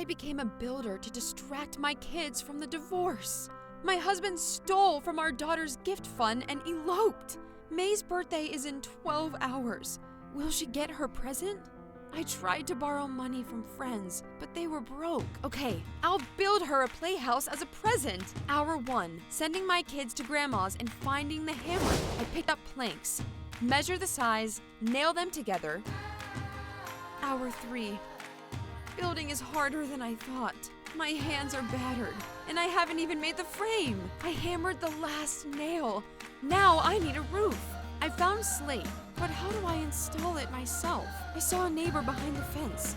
became a builder to distract my kids from the divorce. My husband stole from our daughter's gift fund and eloped. May's birthday is in 12 hours. Will she get her present? I tried to borrow money from friends, but they were broke. Okay, I'll build her a playhouse as a present. Hour 1, sending my kids to grandma's and finding the hammer. I picked up planks, measure the size, nail them together. Hour 3, building is harder than I thought. My hands are battered, and I haven't even made the frame. I hammered the last nail. Now I need a roof. I found slate, but how do I install it myself? I saw a neighbor behind the fence.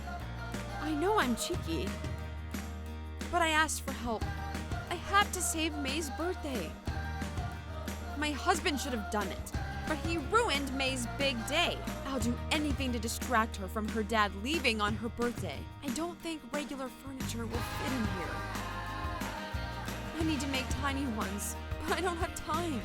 I know I'm cheeky, but I asked for help. I had to save May's birthday. My husband should have done it, but he ruined May's big day. I'll do anything to distract her from her dad leaving on her birthday. I don't think regular furniture will fit in here. I need to make tiny ones, but I don't have time.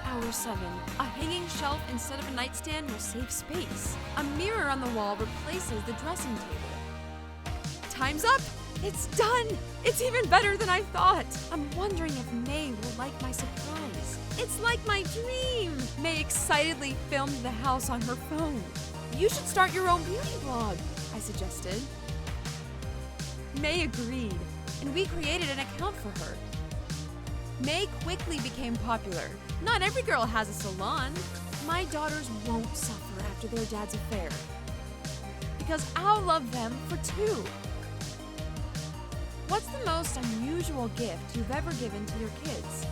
Hour 7. A hanging shelf instead of a nightstand will save space. A mirror on the wall replaces the dressing table. Time's up! It's done! It's even better than I thought! I'm wondering if May will like my surprise. It's like my dream! May excitedly filmed the house on her phone. You should start your own beauty blog, I suggested. May agreed, and we created an account for her. May quickly became popular. Not every girl has a salon. My daughters won't suffer after their dad's affair, because I'll love them for 2. What's the most unusual gift you've ever given to your kids?